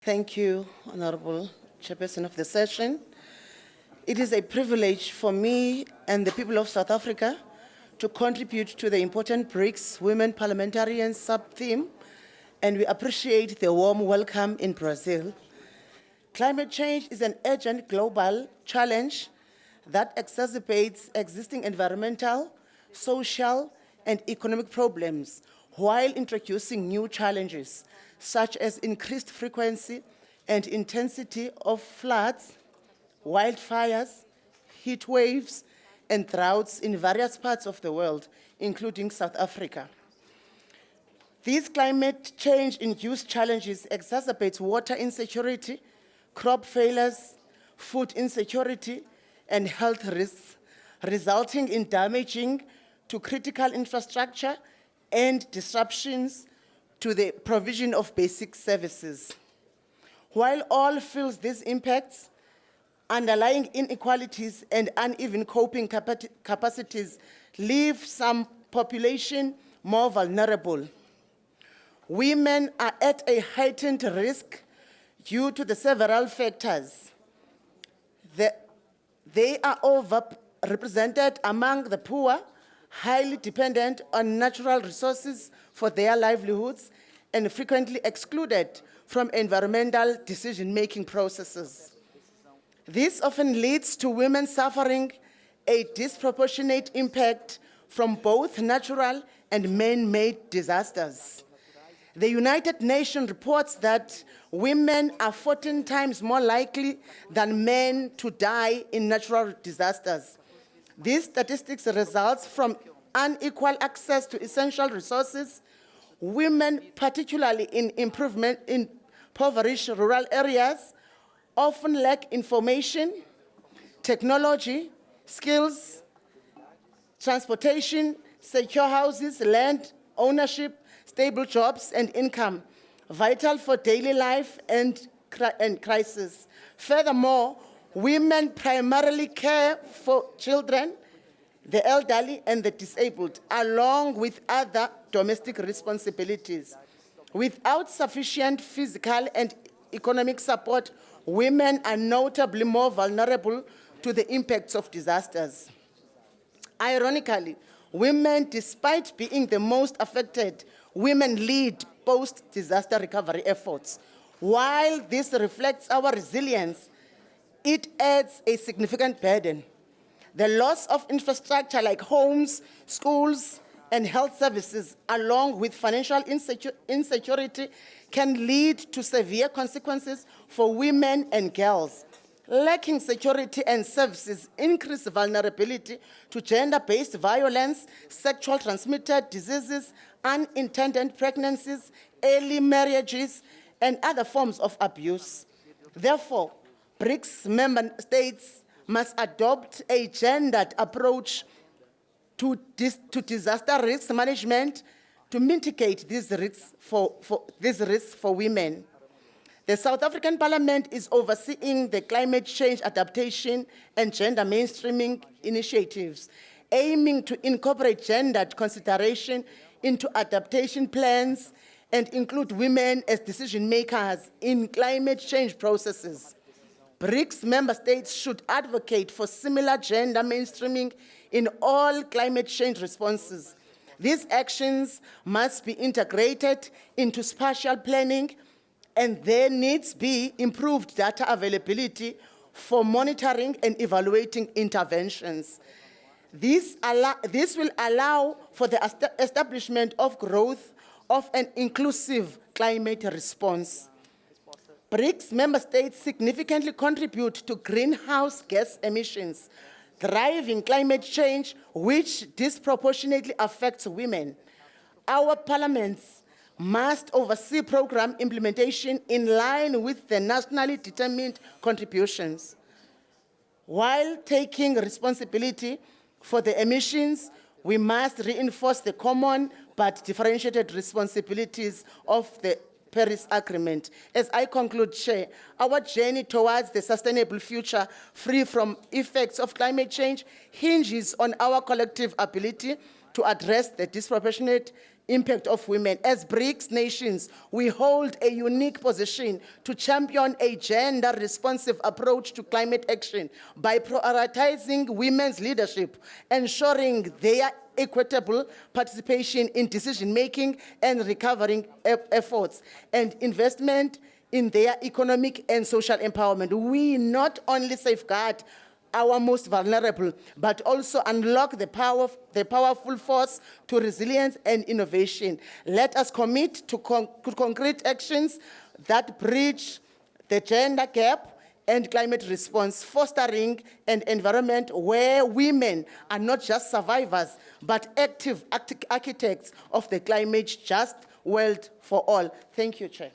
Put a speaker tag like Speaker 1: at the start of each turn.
Speaker 1: Thank you, Honorable Chairperson of the session. It is a privilege for me and the people of South Africa to contribute to the important BRICS Women Parliamentarians sub-theme, and we appreciate the warm welcome in Brazil. Climate change is an urgent global challenge that exacerbates existing environmental, social, and economic problems while introducing new challenges, such as increased frequency and intensity of floods, wildfires, heat waves, and droughts in various parts of the world, including South Africa. These climate change-induced challenges exacerbate water insecurity, crop failures, food insecurity, and health risks, resulting in damaging to critical infrastructure and disruptions to the provision of basic services. While all feel these impacts, underlying inequalities and uneven coping capacities leave some population more vulnerable. Women are at a heightened risk due to the several factors. They are overrepresented among the poor, highly dependent on natural resources for their livelihoods, and frequently excluded from environmental decision-making processes. This often leads to women suffering a disproportionate impact from both natural and man-made disasters. The United Nations reports that women are 14 times more likely than men to die in natural disasters. These statistics result from unequal access to essential resources. Women, particularly in impoverished rural areas, often lack information, technology, skills, transportation, secure houses, land ownership, stable jobs, and income, vital for daily life and crisis. Furthermore, women primarily care for children, the elderly, and the disabled, along with other domestic responsibilities. Without sufficient physical and economic support, women are notably more vulnerable to the impacts of disasters. Ironically, women, despite being the most affected, women lead post-disaster recovery efforts. While this reflects our resilience, it adds a significant burden. The loss of infrastructure like homes, schools, and health services, along with financial insecurity, can lead to severe consequences for women and girls. Lacking security and services increase vulnerability to gender-based violence, sexual transmitted diseases, unintended pregnancies, early marriages, and other forms of abuse. Therefore, BRICS member states must adopt a gendered approach to disaster risk management to mitigate these risks for women. The South African Parliament is overseeing the climate change adaptation and gender mainstreaming initiatives, aiming to incorporate gendered consideration into adaptation plans and include women as decision makers in climate change processes. BRICS member states should advocate for similar gender mainstreaming in all climate change responses. These actions must be integrated into spatial planning, and there needs to be improved data availability for monitoring and evaluating interventions. This will allow for the establishment of growth of an inclusive climate response. BRICS member states significantly contribute to greenhouse gas emissions, driving climate change, which disproportionately affects women. Our parliaments must oversee program implementation in line with the nationally determined contributions. While taking responsibility for the emissions, we must reinforce the common but differentiated responsibilities of the Paris Agreement. As I conclude, Chair, our journey towards the sustainable future free from effects of climate change hinges on our collective ability to address the disproportionate impact of women. As BRICS nations, we hold a unique position to champion a gender-responsive approach to climate action by prioritizing women's leadership, ensuring their equitable participation in decision-making and recovering efforts, and investment in their economic and social empowerment. We not only safeguard our most vulnerable, but also unlock the powerful force to resilience and innovation. Let us commit to concrete actions that bridge the gender gap and climate response, fostering an environment where women are not just survivors, but active architects of the climate just world for all. Thank you, Chair.